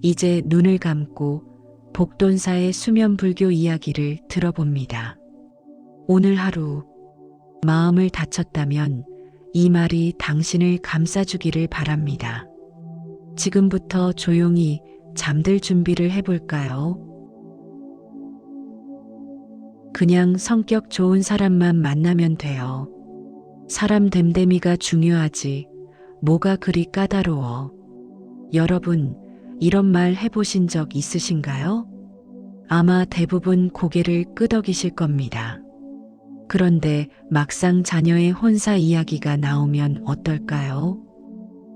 이제 눈을 감고 복돈사의 수면불교 이야기를 들어봅니다. 오늘 하루 마음을 다쳤다면 이 말이 당신을 감싸주기를 바랍니다. 지금부터 조용히 잠들 준비를 해볼까요? 그냥 성격 좋은 사람만 만나면 돼요. 사람 됨됨이가 중요하지 뭐가 그리 까다로워. 여러분, 이런 말 해보신 적 있으신가요? 아마 대부분 고개를 끄덕이실 겁니다. 그런데 막상 자녀의 혼사 이야기가 나오면 어떨까요?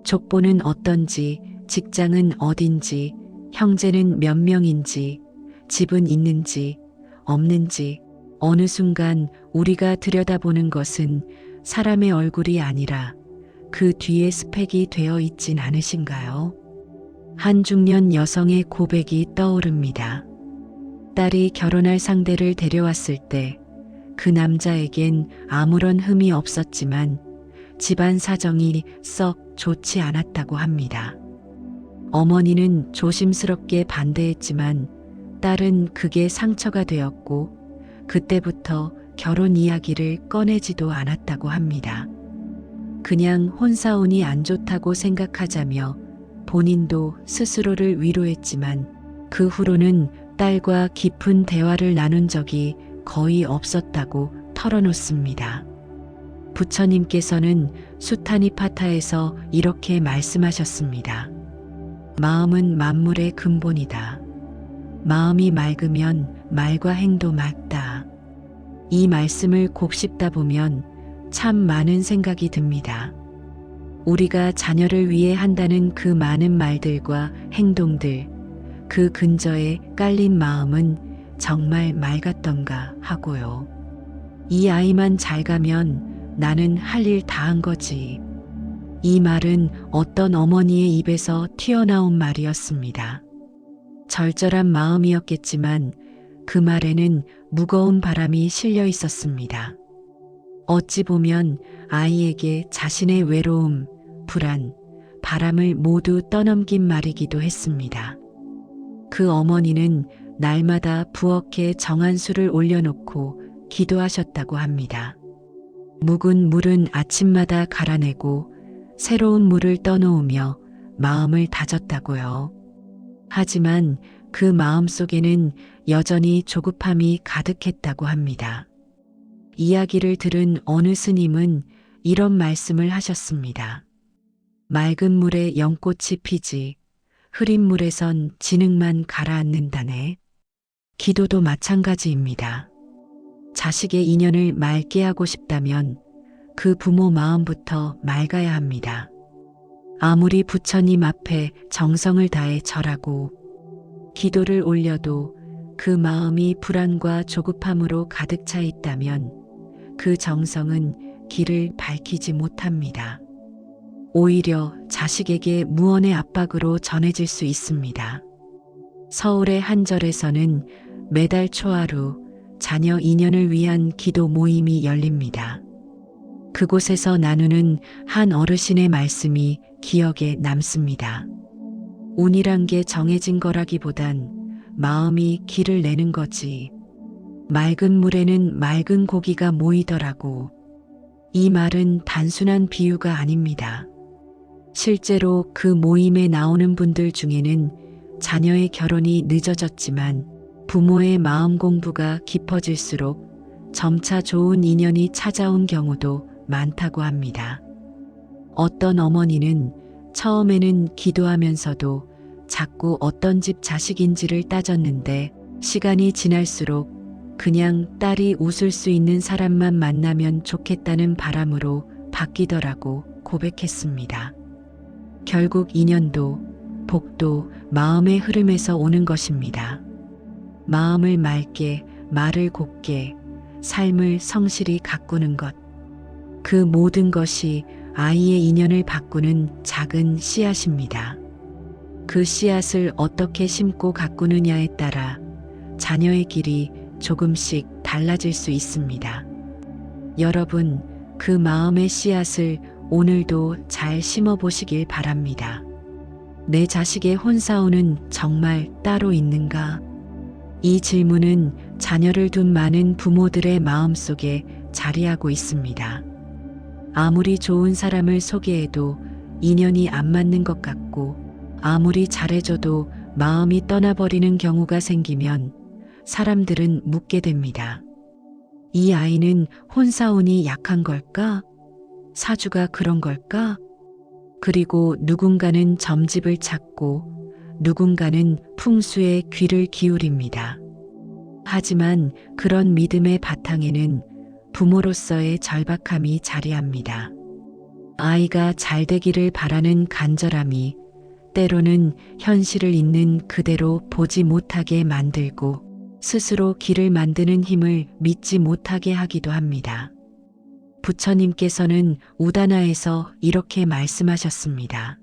족보는 어떤지, 직장은 어딘지, 형제는 몇 명인지, 집은 있는지, 없는지, 어느 순간 우리가 들여다보는 것은 사람의 얼굴이 아니라 그 뒤에 스펙이 되어 있진 않으신가요? 한 중년 여성의 고백이 떠오릅니다. 딸이 결혼할 상대를 데려왔을 때 그 남자에겐 아무런 흠이 없었지만 집안 사정이 썩 좋지 않았다고 합니다. 어머니는 조심스럽게 반대했지만 딸은 그게 상처가 되었고 그때부터 결혼 이야기를 꺼내지도 않았다고 합니다. 그냥 혼사운이 안 좋다고 생각하자며 본인도 스스로를 위로했지만 그 후로는 딸과 깊은 대화를 나눈 적이 거의 없었다고 털어놓습니다. 부처님께서는 수타니파타에서 이렇게 말씀하셨습니다. 마음은 만물의 근본이다. 마음이 맑으면 말과 행도 맑다. 이 말씀을 곱씹다 보면 참 많은 생각이 듭니다. 우리가 자녀를 위해 한다는 그 많은 말들과 행동들, 그 근저에 깔린 마음은 정말 맑았던가 하고요. 이 아이만 잘 가면 나는 할 일 다 한 거지. 이 말은 어떤 어머니의 입에서 튀어나온 말이었습니다. 절절한 마음이었겠지만 그 말에는 무거운 바람이 실려 있었습니다. 어찌 보면 아이에게 자신의 외로움, 불안, 바람을 모두 떠넘긴 말이기도 했습니다. 그 어머니는 날마다 부엌에 정한 술을 올려놓고 기도하셨다고 합니다. 묵은 물은 아침마다 갈아내고 새로운 물을 떠놓으며 마음을 다졌다고요. 하지만 그 마음 속에는 여전히 조급함이 가득했다고 합니다. 이야기를 들은 어느 스님은 이런 말씀을 하셨습니다. 맑은 물에 연꽃이 피지 흐린 물에선 진흙만 가라앉는다네. 기도도 마찬가지입니다. 자식의 인연을 맑게 하고 싶다면 그 부모 마음부터 맑아야 합니다. 아무리 부처님 앞에 정성을 다해 절하고 기도를 올려도 그 마음이 불안과 조급함으로 가득 차 있다면 그 정성은 길을 밝히지 못합니다. 오히려 자식에게 무언의 압박으로 전해질 수 있습니다. 서울의 한 절에서는 매달 초하루 자녀 인연을 위한 기도 모임이 열립니다. 그곳에서 나누는 한 어르신의 말씀이 기억에 남습니다. 운이란 게 정해진 거라기보단 마음이 길을 내는 거지. 맑은 물에는 맑은 고기가 모이더라고. 이 말은 단순한 비유가 아닙니다. 실제로 그 모임에 나오는 분들 중에는 자녀의 결혼이 늦어졌지만 부모의 마음 공부가 깊어질수록 점차 좋은 인연이 찾아온 경우도 많다고 합니다. 어떤 어머니는 처음에는 기도하면서도 자꾸 어떤 집 자식인지를 따졌는데 시간이 지날수록 그냥 딸이 웃을 수 있는 사람만 만나면 좋겠다는 바람으로 바뀌더라고 고백했습니다. 결국 인연도 복도 마음의 흐름에서 오는 것입니다. 마음을 맑게, 말을 곱게, 삶을 성실히 가꾸는 것. 그 모든 것이 아이의 인연을 바꾸는 작은 씨앗입니다. 그 씨앗을 어떻게 심고 가꾸느냐에 따라 자녀의 길이 조금씩 달라질 수 있습니다. 여러분, 그 마음의 씨앗을 오늘도 잘 심어보시길 바랍니다. 내 자식의 혼사오는 정말 따로 있는가? 이 질문은 자녀를 둔 많은 부모들의 마음속에 자리하고 있습니다. 아무리 좋은 사람을 소개해도 인연이 안 맞는 것 같고, 아무리 잘해줘도 마음이 떠나버리는 경우가 생기면 사람들은 묻게 됩니다. 이 아이는 혼사운이 약한 걸까? 사주가 그런 걸까? 그리고 누군가는 점집을 찾고 누군가는 풍수에 귀를 기울입니다. 하지만 그런 믿음의 바탕에는 부모로서의 절박함이 자리합니다. 아이가 잘 되기를 바라는 간절함이 때로는 현실을 있는 그대로 보지 못하게 만들고 스스로 길을 만드는 힘을 믿지 못하게 하기도 합니다. 부처님께서는 우다나에서 이렇게 말씀하셨습니다.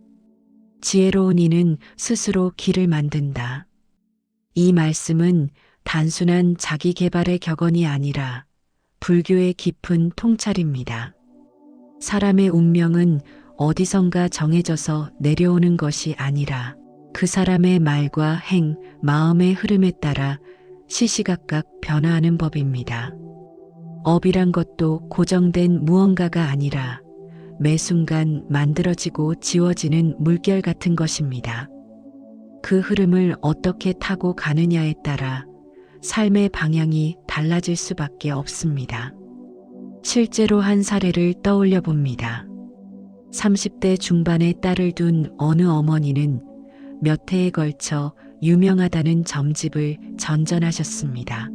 지혜로운 이는 스스로 길을 만든다. 이 말씀은 단순한 자기 개발의 격언이 아니라 불교의 깊은 통찰입니다. 사람의 운명은 어디선가 정해져서 내려오는 것이 아니라 그 사람의 말과 행, 마음의 흐름에 따라 시시각각 변화하는 법입니다. 업이란 것도 고정된 무언가가 아니라 매 순간 만들어지고 지워지는 물결 같은 것입니다. 그 흐름을 어떻게 타고 가느냐에 따라 삶의 방향이 달라질 수밖에 없습니다. 실제로 한 사례를 떠올려 봅니다. 30대 중반의 딸을 둔 어느 어머니는 몇 해에 걸쳐 유명하다는 점집을 전전하셨습니다.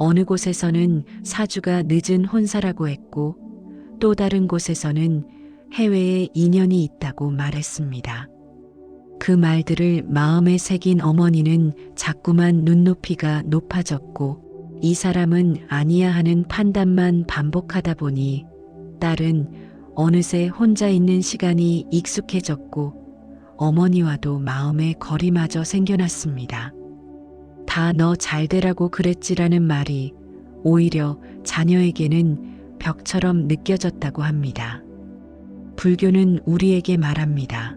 어느 곳에서는 사주가 늦은 혼사라고 했고 또 다른 곳에서는 해외에 인연이 있다고 말했습니다. 그 말들을 마음에 새긴 어머니는 자꾸만 눈높이가 높아졌고 이 사람은 아니야 하는 판단만 반복하다 보니 딸은 어느새 혼자 있는 시간이 익숙해졌고 어머니와도 마음의 거리마저 생겨났습니다. 다 너 잘되라고 그랬지라는 말이 오히려 자녀에게는 벽처럼 느껴졌다고 합니다. 불교는 우리에게 말합니다.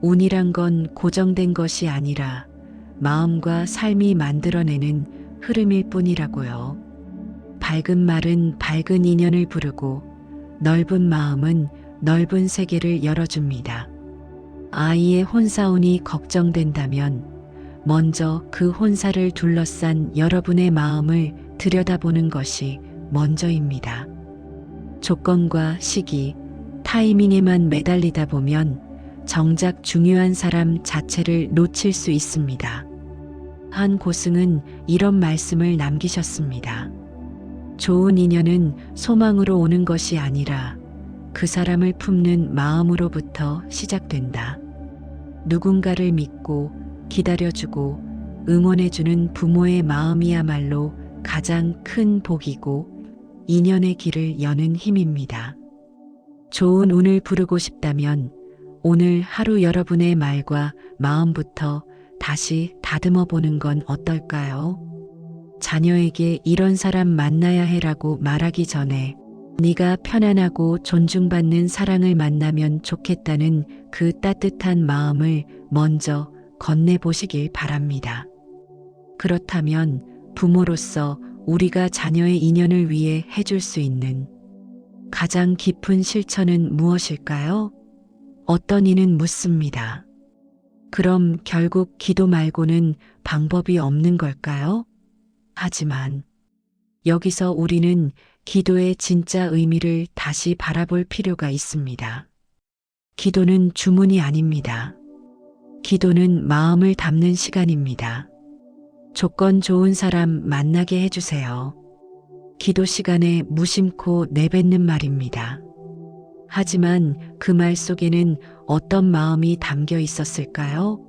운이란 건 고정된 것이 아니라 마음과 삶이 만들어내는 흐름일 뿐이라고요. 밝은 말은 밝은 인연을 부르고 넓은 마음은 넓은 세계를 열어줍니다. 아이의 혼사운이 걱정된다면 먼저 그 혼사를 둘러싼 여러분의 마음을 들여다보는 것이 먼저입니다. 조건과 시기, 타이밍에만 매달리다 보면 정작 중요한 사람 자체를 놓칠 수 있습니다. 한 고승은 이런 말씀을 남기셨습니다. 좋은 인연은 소망으로 오는 것이 아니라 그 사람을 품는 마음으로부터 시작된다. 누군가를 믿고 기다려주고 응원해주는 부모의 마음이야말로 가장 큰 복이고 인연의 길을 여는 힘입니다. 좋은 운을 부르고 싶다면 오늘 하루 여러분의 말과 마음부터 다시 다듬어 보는 건 어떨까요? 자녀에게 이런 사람 만나야 해라고 말하기 전에 네가 편안하고 존중받는 사랑을 만나면 좋겠다는 그 따뜻한 마음을 먼저 건네보시길 바랍니다. 그렇다면 부모로서 우리가 자녀의 인연을 위해 해줄 수 있는 가장 깊은 실천은 무엇일까요? 어떤 이는 묻습니다. 그럼 결국 기도 말고는 방법이 없는 걸까요? 하지만 여기서 우리는 기도의 진짜 의미를 다시 바라볼 필요가 있습니다. 기도는 주문이 아닙니다. 기도는 마음을 담는 시간입니다. 조건 좋은 사람 만나게 해주세요. 기도 시간에 무심코 내뱉는 말입니다. 하지만 그 말 속에는 어떤 마음이 담겨 있었을까요?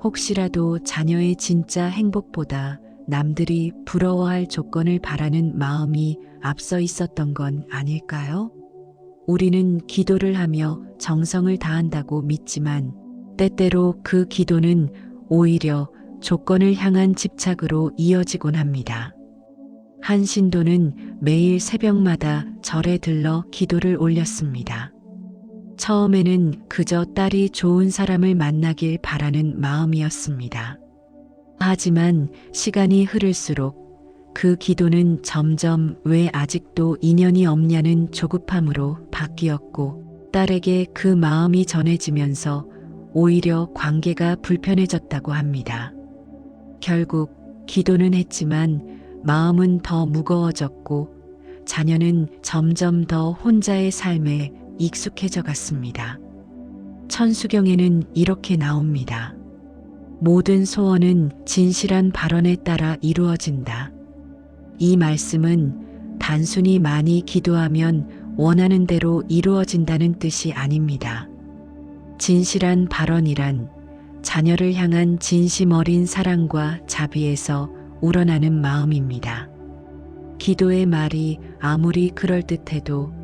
혹시라도 자녀의 진짜 행복보다 남들이 부러워할 조건을 바라는 마음이 앞서 있었던 건 아닐까요? 우리는 기도를 하며 정성을 다한다고 믿지만 때때로 그 기도는 오히려 조건을 향한 집착으로 이어지곤 합니다. 한 신도는 매일 새벽마다 절에 들러 기도를 올렸습니다. 처음에는 그저 딸이 좋은 사람을 만나길 바라는 마음이었습니다. 하지만 시간이 흐를수록 그 기도는 점점 왜 아직도 인연이 없냐는 조급함으로 바뀌었고, 딸에게 그 마음이 전해지면서 오히려 관계가 불편해졌다고 합니다. 결국 기도는 했지만 마음은 더 무거워졌고, 자녀는 점점 더 혼자의 삶에 익숙해져 갔습니다. 천수경에는 이렇게 나옵니다. 모든 소원은 진실한 발언에 따라 이루어진다. 이 말씀은 단순히 많이 기도하면 원하는 대로 이루어진다는 뜻이 아닙니다. 진실한 발언이란 자녀를 향한 진심 어린 사랑과 자비에서 우러나는 마음입니다. 기도의 말이 아무리 그럴듯해도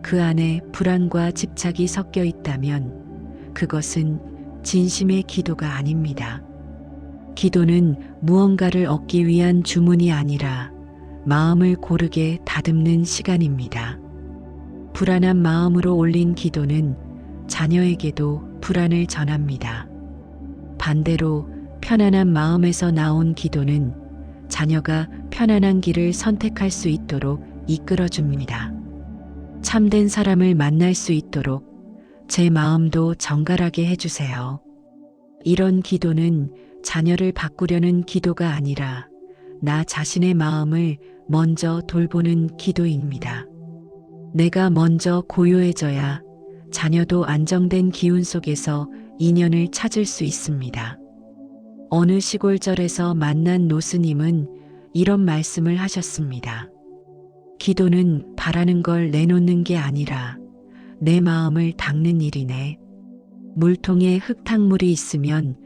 그 안에 불안과 집착이 섞여 있다면 그것은 진심의 기도가 아닙니다. 기도는 무언가를 얻기 위한 주문이 아니라 마음을 고르게 다듬는 시간입니다. 불안한 마음으로 올린 기도는 자녀에게도 불안을 전합니다. 반대로 편안한 마음에서 나온 기도는 자녀가 편안한 길을 선택할 수 있도록 이끌어줍니다. 참된 사람을 만날 수 있도록 제 마음도 정갈하게 해주세요. 이런 기도는 자녀를 바꾸려는 기도가 아니라 나 자신의 마음을 먼저 돌보는 기도입니다. 내가 먼저 고요해져야 자녀도 안정된 기운 속에서 인연을 찾을 수 있습니다. 어느 시골절에서 만난 노스님은 이런 말씀을 하셨습니다. 기도는 바라는 걸 내놓는 게 아니라 내 마음을 닦는 일이네. 물통에 흙탕물이 있으면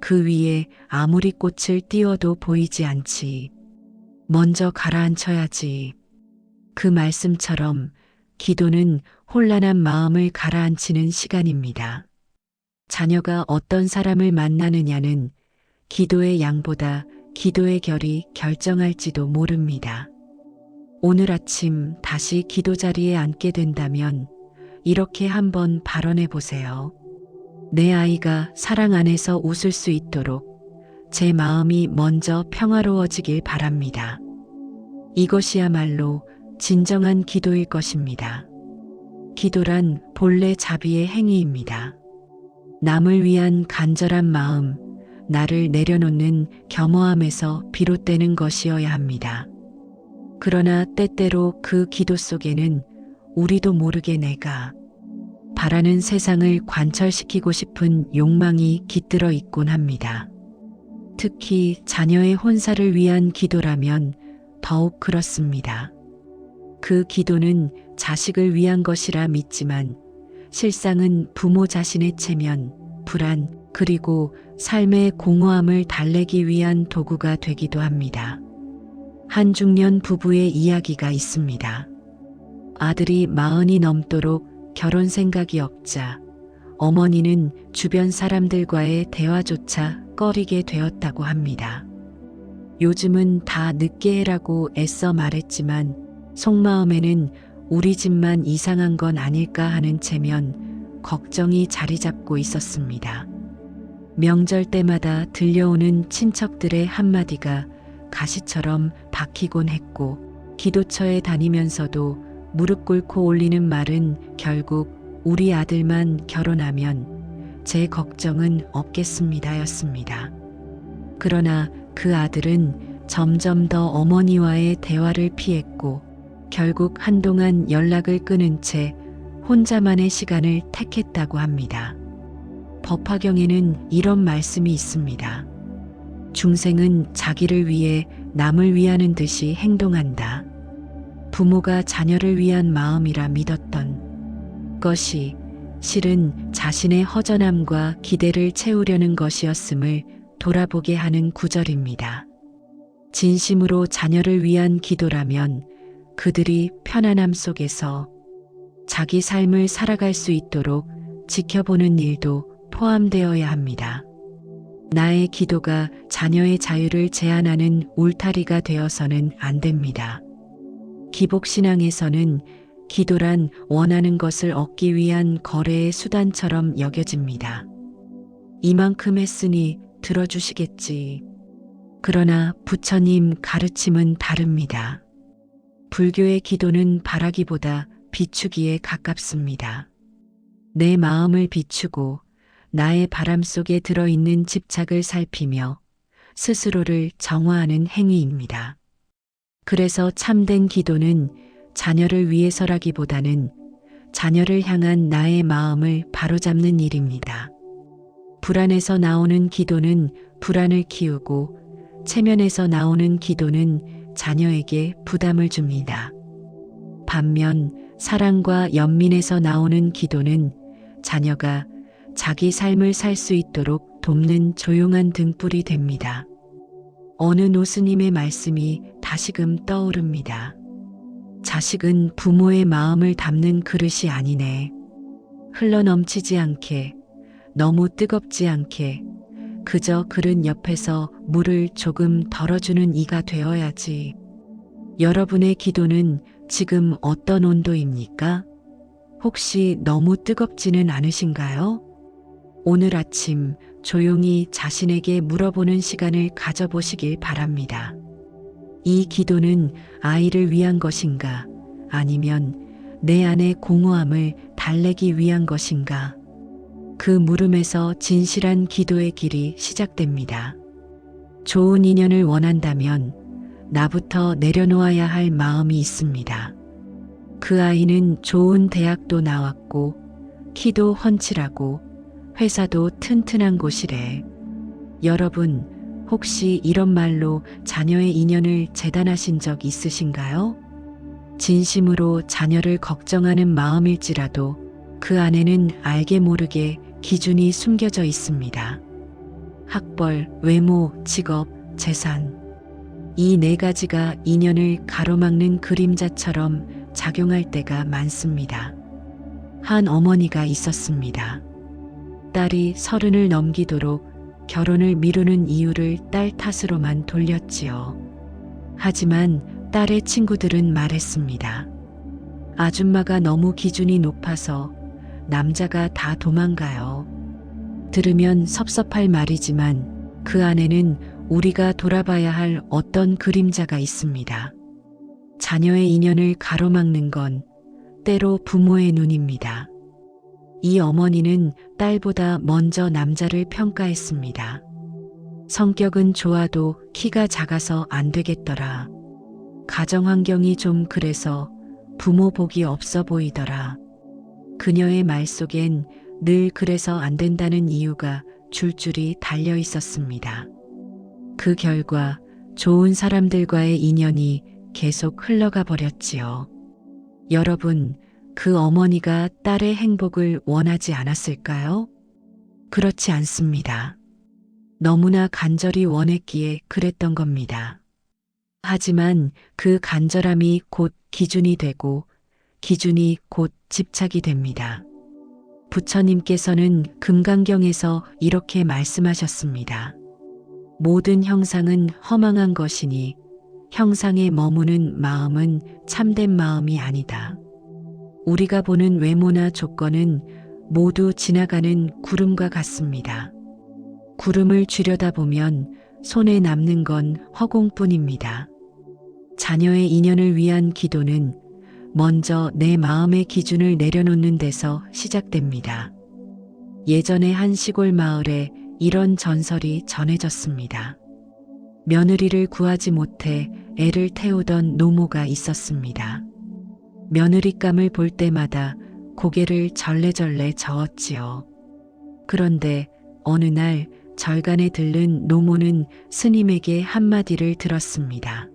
그 위에 아무리 꽃을 띄워도 보이지 않지. 먼저 가라앉혀야지. 그 말씀처럼 기도는 혼란한 마음을 가라앉히는 시간입니다. 자녀가 어떤 사람을 만나느냐는 기도의 양보다 기도의 결이 결정할지도 모릅니다. 오늘 아침 다시 기도 자리에 앉게 된다면 이렇게 한번 발언해 보세요. 내 아이가 사랑 안에서 웃을 수 있도록 제 마음이 먼저 평화로워지길 바랍니다. 이것이야말로 진정한 기도일 것입니다. 기도란 본래 자비의 행위입니다. 남을 위한 간절한 마음, 나를 내려놓는 겸허함에서 비롯되는 것이어야 합니다. 그러나 때때로 그 기도 속에는 우리도 모르게 내가 바라는 세상을 관철시키고 싶은 욕망이 깃들어 있곤 합니다. 특히 자녀의 혼사를 위한 기도라면 더욱 그렇습니다. 그 기도는 자식을 위한 것이라 믿지만 실상은 부모 자신의 체면, 불안, 그리고 삶의 공허함을 달래기 위한 도구가 되기도 합니다. 한 중년 부부의 이야기가 있습니다. 아들이 40이 넘도록 결혼 생각이 없자 어머니는 주변 사람들과의 대화조차 꺼리게 되었다고 합니다. 요즘은 다 늦게 해라고 애써 말했지만 속마음에는 우리 집만 이상한 건 아닐까 하는 체면, 걱정이 자리 잡고 있었습니다. 명절 때마다 들려오는 친척들의 한마디가 가시처럼 박히곤 했고, 기도처에 다니면서도 무릎 꿇고 올리는 말은 결국 우리 아들만 결혼하면 제 걱정은 없겠습니다였습니다. 그러나 그 아들은 점점 더 어머니와의 대화를 피했고 결국 한동안 연락을 끊은 채 혼자만의 시간을 택했다고 합니다. 법화경에는 이런 말씀이 있습니다. 중생은 자기를 위해 남을 위하는 듯이 행동한다. 부모가 자녀를 위한 마음이라 믿었던 것이 실은 자신의 허전함과 기대를 채우려는 것이었음을 돌아보게 하는 구절입니다. 진심으로 자녀를 위한 기도라면 그들이 편안함 속에서 자기 삶을 살아갈 수 있도록 지켜보는 일도 포함되어야 합니다. 나의 기도가 자녀의 자유를 제한하는 울타리가 되어서는 안 됩니다. 기복신앙에서는 기도란 원하는 것을 얻기 위한 거래의 수단처럼 여겨집니다. 이만큼 했으니 들어주시겠지. 그러나 부처님 가르침은 다릅니다. 불교의 기도는 바라기보다 비추기에 가깝습니다. 내 마음을 비추고 나의 바람 속에 들어있는 집착을 살피며 스스로를 정화하는 행위입니다. 그래서 참된 기도는 자녀를 위해서라기보다는 자녀를 향한 나의 마음을 바로잡는 일입니다. 불안에서 나오는 기도는 불안을 키우고 체면에서 나오는 기도는 자녀에게 부담을 줍니다. 반면 사랑과 연민에서 나오는 기도는 자녀가 자기 삶을 살 수 있도록 돕는 조용한 등불이 됩니다. 어느 노스님의 말씀이 다시금 떠오릅니다. 자식은 부모의 마음을 담는 그릇이 아니네. 흘러넘치지 않게, 너무 뜨겁지 않게, 그저 그릇 옆에서 물을 조금 덜어주는 이가 되어야지. 여러분의 기도는 지금 어떤 온도입니까? 혹시 너무 뜨겁지는 않으신가요? 오늘 아침 조용히 자신에게 물어보는 시간을 가져보시길 바랍니다. 이 기도는 아이를 위한 것인가? 아니면 내 안의 공허함을 달래기 위한 것인가? 그 물음에서 진실한 기도의 길이 시작됩니다. 좋은 인연을 원한다면 나부터 내려놓아야 할 마음이 있습니다. 그 아이는 좋은 대학도 나왔고 키도 훤칠하고 회사도 튼튼한 곳이래. 여러분, 혹시 이런 말로 자녀의 인연을 재단하신 적 있으신가요? 진심으로 자녀를 걱정하는 마음일지라도 그 안에는 알게 모르게 기준이 숨겨져 있습니다. 학벌, 외모, 직업, 재산. 이 네 가지가 인연을 가로막는 그림자처럼 작용할 때가 많습니다. 한 어머니가 있었습니다. 딸이 30을 넘기도록 결혼을 미루는 이유를 딸 탓으로만 돌렸지요. 하지만 딸의 친구들은 말했습니다. 아줌마가 너무 기준이 높아서 남자가 다 도망가요. 들으면 섭섭할 말이지만 그 안에는 우리가 돌아봐야 할 어떤 그림자가 있습니다. 자녀의 인연을 가로막는 건 때로 부모의 눈입니다. 이 어머니는 딸보다 먼저 남자를 평가했습니다. 성격은 좋아도 키가 작아서 안 되겠더라. 가정 환경이 좀 그래서 부모 복이 없어 보이더라. 그녀의 말 속엔 늘 그래서 안 된다는 이유가 줄줄이 달려 있었습니다. 그 결과 좋은 사람들과의 인연이 계속 흘러가 버렸지요. 여러분, 그 어머니가 딸의 행복을 원하지 않았을까요? 그렇지 않습니다. 너무나 간절히 원했기에 그랬던 겁니다. 하지만 그 간절함이 곧 기준이 되고 기준이 곧 집착이 됩니다. 부처님께서는 금강경에서 이렇게 말씀하셨습니다. 모든 형상은 허망한 것이니 형상에 머무는 마음은 참된 마음이 아니다. 우리가 보는 외모나 조건은 모두 지나가는 구름과 같습니다. 구름을 줄여다보면 손에 남는 건 허공뿐입니다. 자녀의 인연을 위한 기도는 먼저 내 마음의 기준을 내려놓는 데서 시작됩니다. 예전에 한 시골 마을에 이런 전설이 전해졌습니다. 며느리를 구하지 못해 애를 태우던 노모가 있었습니다. 며느리감을 볼 때마다 고개를 절레절레 저었지요. 그런데 어느 날 절간에 들른 노모는 스님에게 한마디를 들었습니다.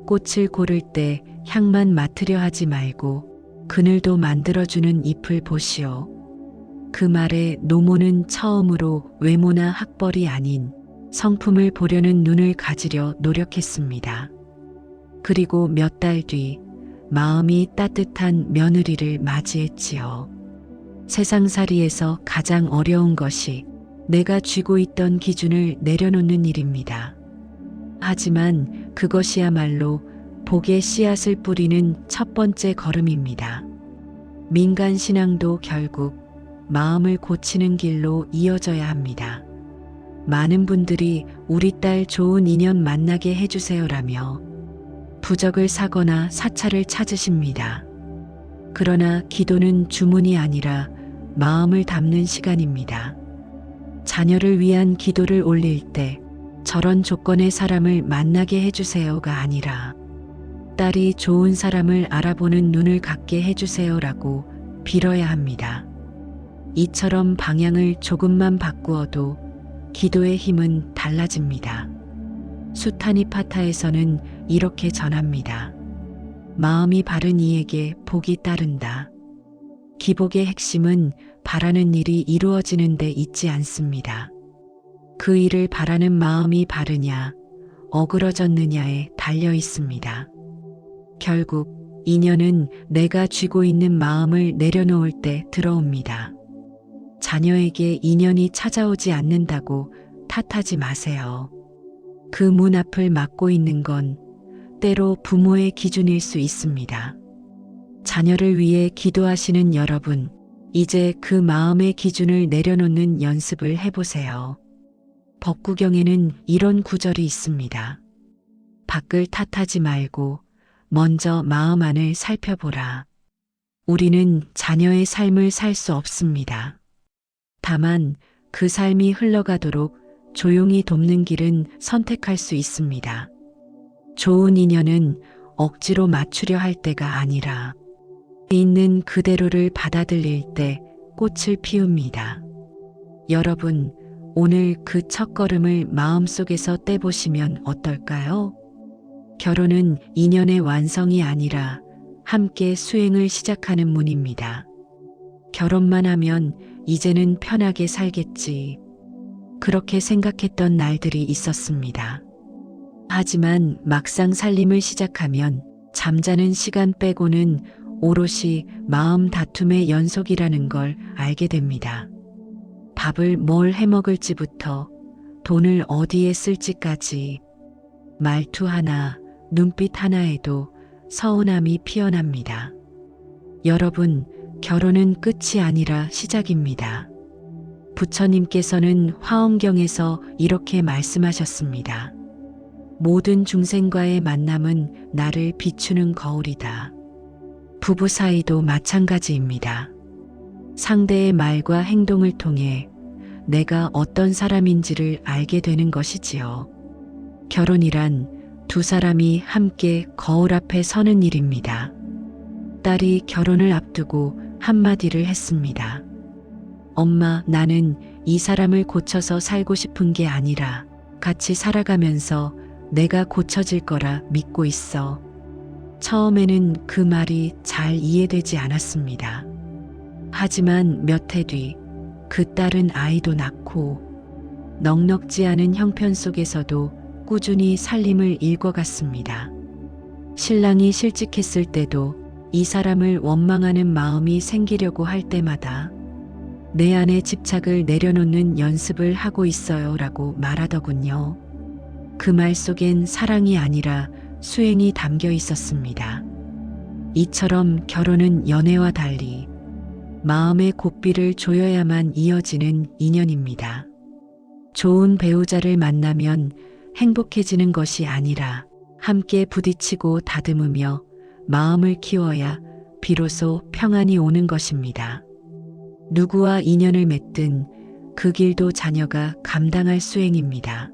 꽃을 고를 때 향만 맡으려 하지 말고 그늘도 만들어주는 잎을 보시오. 그 말에 노모는 처음으로 외모나 학벌이 아닌 성품을 보려는 눈을 가지려 노력했습니다. 그리고 몇 달 뒤 마음이 따뜻한 며느리를 맞이했지요. 세상살이에서 가장 어려운 것이 내가 쥐고 있던 기준을 내려놓는 일입니다. 하지만 그것이야말로 복의 씨앗을 뿌리는 첫 번째 걸음입니다. 민간 신앙도 결국 마음을 고치는 길로 이어져야 합니다. 많은 분들이 우리 딸 좋은 인연 만나게 해주세요라며 부적을 사거나 사찰을 찾으십니다. 그러나 기도는 주문이 아니라 마음을 담는 시간입니다. 자녀를 위한 기도를 올릴 때 저런 조건의 사람을 만나게 해주세요가 아니라 딸이 좋은 사람을 알아보는 눈을 갖게 해주세요라고 빌어야 합니다. 이처럼 방향을 조금만 바꾸어도 기도의 힘은 달라집니다. 수타니파타에서는 이렇게 전합니다. 마음이 바른 이에게 복이 따른다. 기복의 핵심은 바라는 일이 이루어지는 데 있지 않습니다. 그 일을 바라는 마음이 바르냐, 어그러졌느냐에 달려 있습니다. 결국 인연은 내가 쥐고 있는 마음을 내려놓을 때 들어옵니다. 자녀에게 인연이 찾아오지 않는다고 탓하지 마세요. 그 문 앞을 막고 있는 건 때로 부모의 기준일 수 있습니다. 자녀를 위해 기도하시는 여러분, 이제 그 마음의 기준을 내려놓는 연습을 해보세요. 법구경에는 이런 구절이 있습니다. 밖을 탓하지 말고 먼저 마음 안을 살펴보라. 우리는 자녀의 삶을 살 수 없습니다. 다만 그 삶이 흘러가도록 조용히 돕는 길은 선택할 수 있습니다. 좋은 인연은 억지로 맞추려 할 때가 아니라 있는 그대로를 받아들일 때 꽃을 피웁니다. 여러분, 오늘 그 첫걸음을 마음속에서 떼보시면 어떨까요? 결혼은 인연의 완성이 아니라 함께 수행을 시작하는 문입니다. 결혼만 하면 이제는 편하게 살겠지. 그렇게 생각했던 날들이 있었습니다. 하지만 막상 살림을 시작하면 잠자는 시간 빼고는 오롯이 마음 다툼의 연속이라는 걸 알게 됩니다. 밥을 뭘 해먹을지부터 돈을 어디에 쓸지까지 말투 하나, 눈빛 하나에도 서운함이 피어납니다. 여러분, 결혼은 끝이 아니라 시작입니다. 부처님께서는 화엄경에서 이렇게 말씀하셨습니다. 모든 중생과의 만남은 나를 비추는 거울이다. 부부 사이도 마찬가지입니다. 상대의 말과 행동을 통해 내가 어떤 사람인지를 알게 되는 것이지요. 결혼이란 두 사람이 함께 거울 앞에 서는 일입니다. 딸이 결혼을 앞두고 한마디를 했습니다. 엄마, 나는 이 사람을 고쳐서 살고 싶은 게 아니라 같이 살아가면서 내가 고쳐질 거라 믿고 있어. 처음에는 그 말이 잘 이해되지 않았습니다. 하지만 몇 해 뒤 그 딸은 아이도 낳고 넉넉지 않은 형편 속에서도 꾸준히 살림을 읽어갔습니다. 신랑이 실직했을 때도 이 사람을 원망하는 마음이 생기려고 할 때마다 내 안에 집착을 내려놓는 연습을 하고 있어요 라고 말하더군요. 그 말 속엔 사랑이 아니라 수행이 담겨 있었습니다. 이처럼 결혼은 연애와 달리 마음의 고삐를 조여야만 이어지는 인연입니다. 좋은 배우자를 만나면 행복해지는 것이 아니라 함께 부딪히고 다듬으며 마음을 키워야 비로소 평안이 오는 것입니다. 누구와 인연을 맺든 그 길도 자녀가 감당할 수행입니다.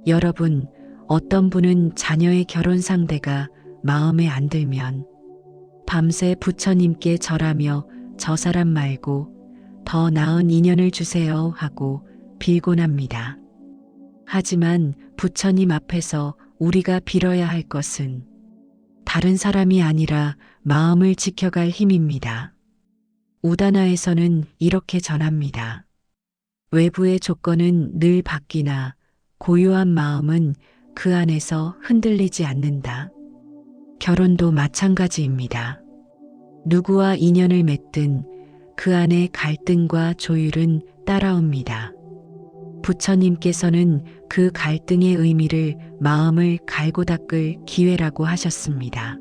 여러분, 어떤 분은 자녀의 결혼 상대가 마음에 안 들면 밤새 부처님께 절하며 저 사람 말고 더 나은 인연을 주세요 하고 빌곤 합니다. 하지만 부처님 앞에서 우리가 빌어야 할 것은 다른 사람이 아니라 마음을 지켜갈 힘입니다. 우다나에서는 이렇게 전합니다. 외부의 조건은 늘 바뀌나 고요한 마음은 그 안에서 흔들리지 않는다. 결혼도 마찬가지입니다. 누구와 인연을 맺든 그 안에 갈등과 조율은 따라옵니다. 부처님께서는 그 갈등의 의미를 마음을 갈고 닦을 기회라고 하셨습니다.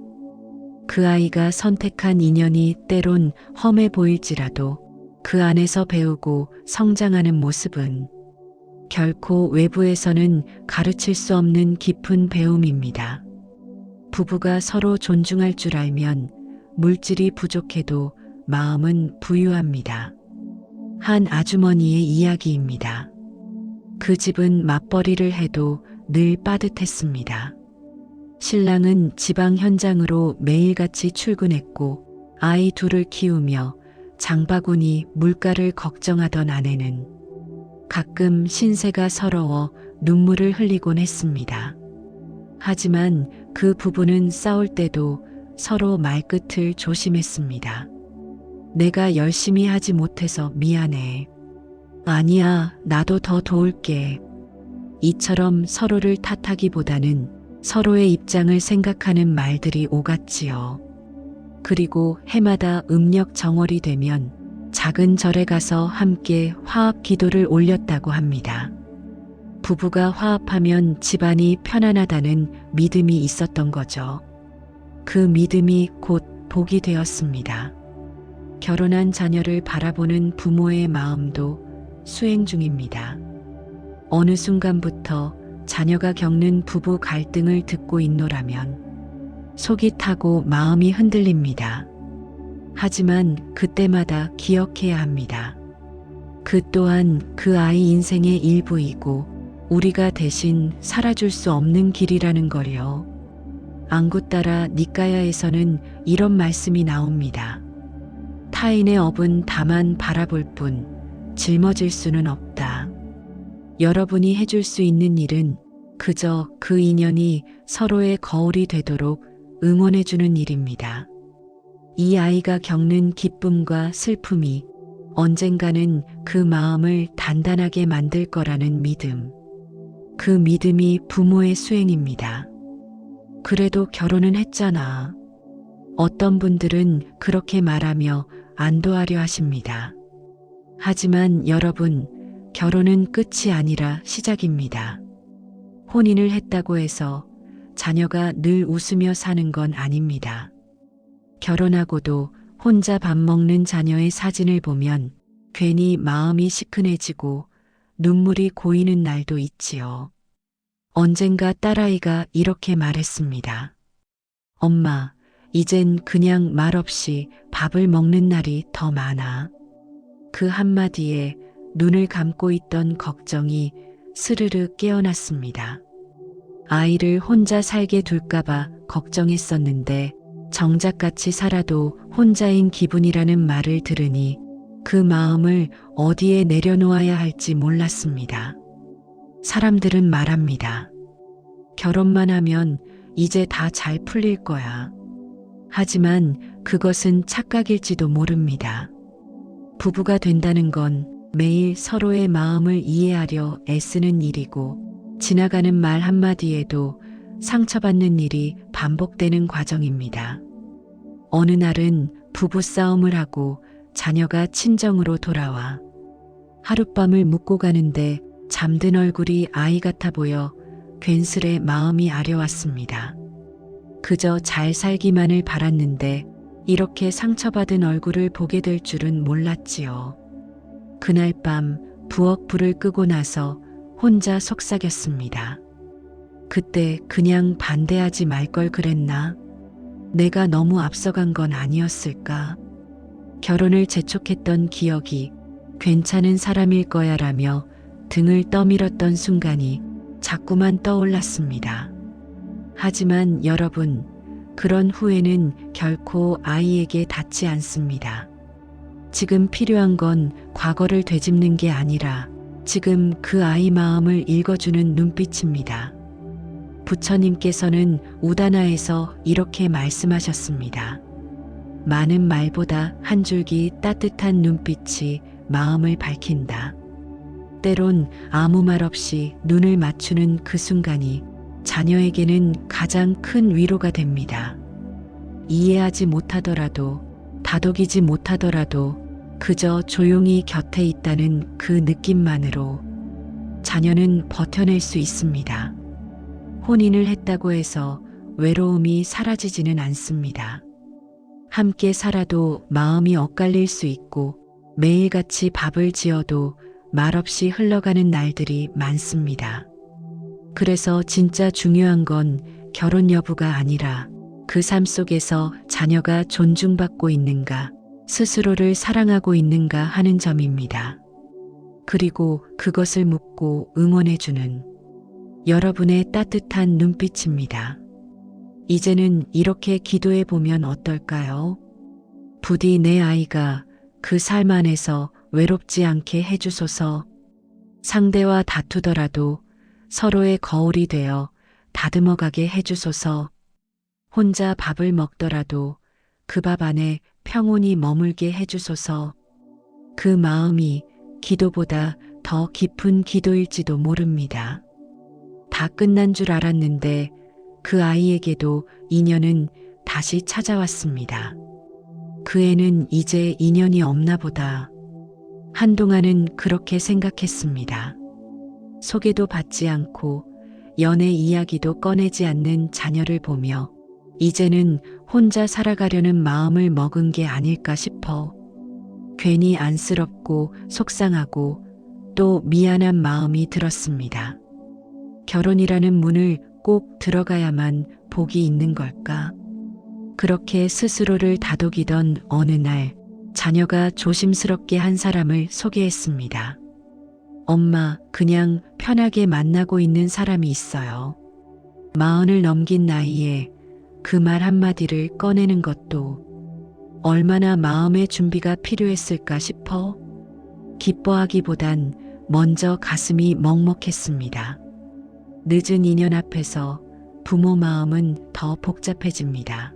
그 아이가 선택한 인연이 때론 험해 보일지라도 그 안에서 배우고 성장하는 모습은 결코 외부에서는 가르칠 수 없는 깊은 배움입니다. 부부가 서로 존중할 줄 알면 물질이 부족해도 마음은 부유합니다. 한 아주머니의 이야기입니다. 그 집은 맞벌이를 해도 늘 빠듯했습니다. 신랑은 지방 현장으로 매일같이 출근했고 아이 둘을 키우며 장바구니 물가를 걱정하던 아내는 가끔 신세가 서러워 눈물을 흘리곤 했습니다. 하지만 그 부부는 싸울 때도 서로 말끝을 조심했습니다. 내가 열심히 하지 못해서 미안해. 아니야, 나도 더 도울게. 이처럼 서로를 탓하기보다는 서로의 입장을 생각하는 말들이 오갔지요. 그리고 해마다 음력 정월이 되면 작은 절에 가서 함께 화합 기도를 올렸다고 합니다. 부부가 화합하면 집안이 편안하다는 믿음이 있었던 거죠. 그 믿음이 곧 복이 되었습니다. 결혼한 자녀를 바라보는 부모의 마음도 수행 중입니다. 어느 순간부터 자녀가 겪는 부부 갈등을 듣고 있노라면 속이 타고 마음이 흔들립니다. 하지만 그때마다 기억해야 합니다. 그 또한 그 아이 인생의 일부이고 우리가 대신 살아줄 수 없는 길이라는 걸요. 앙구따라 니까야에서는 이런 말씀이 나옵니다. 타인의 업은 다만 바라볼 뿐 짊어질 수는 없다. 여러분이 해줄 수 있는 일은 그저 그 인연이 서로의 거울이 되도록 응원해주는 일입니다. 이 아이가 겪는 기쁨과 슬픔이 언젠가는 그 마음을 단단하게 만들 거라는 믿음. 그 믿음이 부모의 수행입니다. 그래도 결혼은 했잖아. 어떤 분들은 그렇게 말하며 안도하려 하십니다. 하지만 여러분, 결혼은 끝이 아니라 시작입니다. 혼인을 했다고 해서 자녀가 늘 웃으며 사는 건 아닙니다. 결혼하고도 혼자 밥 먹는 자녀의 사진을 보면 괜히 마음이 시큰해지고 눈물이 고이는 날도 있지요. 언젠가 딸아이가 이렇게 말했습니다. 엄마, 이젠 그냥 말없이 밥을 먹는 날이 더 많아. 그 한마디에 눈을 감고 있던 걱정이 스르르 깨어났습니다. 아이를 혼자 살게 둘까봐 걱정했었는데 정작 같이 살아도 혼자인 기분이라는 말을 들으니 그 마음을 어디에 내려놓아야 할지 몰랐습니다. 사람들은 말합니다. 결혼만 하면 이제 다 잘 풀릴 거야. 하지만 그것은 착각일지도 모릅니다. 부부가 된다는 건 매일 서로의 마음을 이해하려 애쓰는 일이고 지나가는 말 한마디에도 상처받는 일이 반복되는 과정입니다. 어느 날은 부부싸움을 하고 자녀가 친정으로 돌아와 하룻밤을 묵고 가는데 잠든 얼굴이 아이 같아 보여 괜스레 마음이 아려왔습니다. 그저 잘 살기만을 바랐는데 이렇게 상처받은 얼굴을 보게 될 줄은 몰랐지요. 그날 밤 부엌 불을 끄고 나서 혼자 속삭였습니다. 그때 그냥 반대하지 말 걸 그랬나? 내가 너무 앞서간 건 아니었을까? 결혼을 재촉했던 기억이 괜찮은 사람일 거야라며 등을 떠밀었던 순간이 자꾸만 떠올랐습니다. 하지만 여러분, 그런 후회는 결코 아이에게 닿지 않습니다. 지금 필요한 건 과거를 되짚는 게 아니라 지금 그 아이 마음을 읽어주는 눈빛입니다. 부처님께서는 우다나에서 이렇게 말씀하셨습니다. 많은 말보다 한 줄기 따뜻한 눈빛이 마음을 밝힌다. 때론 아무 말 없이 눈을 맞추는 그 순간이 자녀에게는 가장 큰 위로가 됩니다. 이해하지 못하더라도, 다독이지 못하더라도 그저 조용히 곁에 있다는 그 느낌만으로 자녀는 버텨낼 수 있습니다. 혼인을 했다고 해서 외로움이 사라지지는 않습니다. 함께 살아도 마음이 엇갈릴 수 있고 매일같이 밥을 지어도 말없이 흘러가는 날들이 많습니다. 그래서 진짜 중요한 건 결혼 여부가 아니라 그 삶 속에서 자녀가 존중받고 있는가, 스스로를 사랑하고 있는가 하는 점입니다. 그리고 그것을 묻고 응원해주는 여러분의 따뜻한 눈빛입니다. 이제는 이렇게 기도해 보면 어떨까요? 부디 내 아이가 그 삶 안에서 외롭지 않게 해주소서. 상대와 다투더라도 서로의 거울이 되어 다듬어가게 해주소서. 혼자 밥을 먹더라도 그 밥 안에 평온이 머물게 해주소서. 그 마음이 기도보다 더 깊은 기도일지도 모릅니다. 다 끝난 줄 알았는데 그 아이에게도 인연은 다시 찾아왔습니다. 그 애는 이제 인연이 없나 보다. 한동안은 그렇게 생각했습니다. 소개도 받지 않고 연애 이야기도 꺼내지 않는 자녀를 보며 이제는 혼자 살아가려는 마음을 먹은 게 아닐까 싶어 괜히 안쓰럽고 속상하고 또 미안한 마음이 들었습니다. 결혼이라는 문을 꼭 들어가야만 복이 있는 걸까? 그렇게 스스로를 다독이던 어느 날 자녀가 조심스럽게 한 사람을 소개했습니다. 엄마, 그냥 편하게 만나고 있는 사람이 있어요. 40을 넘긴 나이에 그 말 한마디를 꺼내는 것도 얼마나 마음의 준비가 필요했을까 싶어 기뻐하기보단 먼저 가슴이 먹먹했습니다. 늦은 인연 앞에서 부모 마음은 더 복잡해집니다.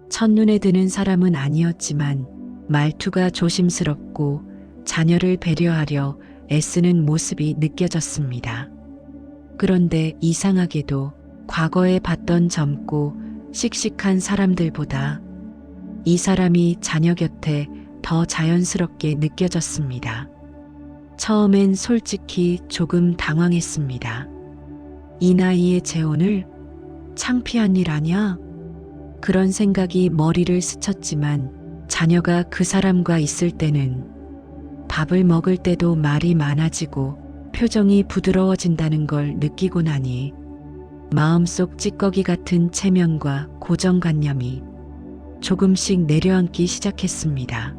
첫눈에 드는 사람은 아니었지만 말투가 조심스럽고 자녀를 배려하려 애쓰는 모습이 느껴졌습니다. 그런데 이상하게도 과거에 봤던 젊고 씩씩한 사람들보다 이 사람이 자녀 곁에 더 자연스럽게 느껴졌습니다. 처음엔 솔직히 조금 당황했습니다. 이 나이에 재혼을? 창피한 일 아냐? 그런 생각이 머리를 스쳤지만 자녀가 그 사람과 있을 때는 밥을 먹을 때도 말이 많아지고 표정이 부드러워진다는 걸 느끼고 나니 마음속 찌꺼기 같은 체면과 고정관념이 조금씩 내려앉기 시작했습니다.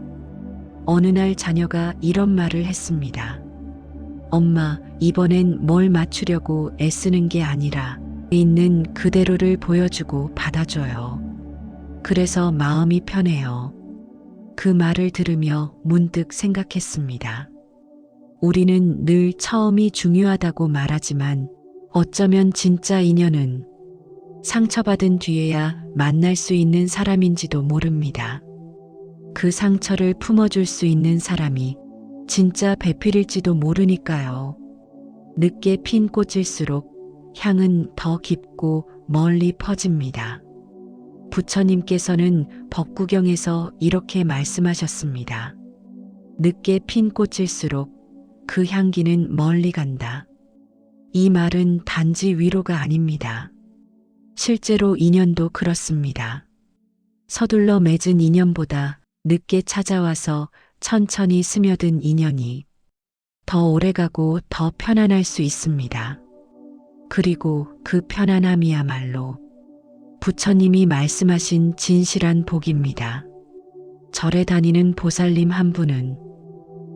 어느 날 자녀가 이런 말을 했습니다. 엄마, 이번엔 뭘 맞추려고 애쓰는 게 아니라 있는 그대로를 보여주고 받아줘요. 그래서 마음이 편해요. 그 말을 들으며 문득 생각했습니다. 우리는 늘 처음이 중요하다고 말하지만 어쩌면 진짜 인연은 상처받은 뒤에야 만날 수 있는 사람인지도 모릅니다. 그 상처를 품어줄 수 있는 사람이 진짜 배필일지도 모르니까요. 늦게 핀 꽃일수록 향은 더 깊고 멀리 퍼집니다. 부처님께서는 법구경에서 이렇게 말씀하셨습니다. 늦게 핀 꽃일수록 그 향기는 멀리 간다. 이 말은 단지 위로가 아닙니다. 실제로 인연도 그렇습니다. 서둘러 맺은 인연보다 늦게 찾아와서 천천히 스며든 인연이 더 오래가고 더 편안할 수 있습니다. 그리고 그 편안함이야말로 부처님이 말씀하신 진실한 복입니다. 절에 다니는 보살님 한 분은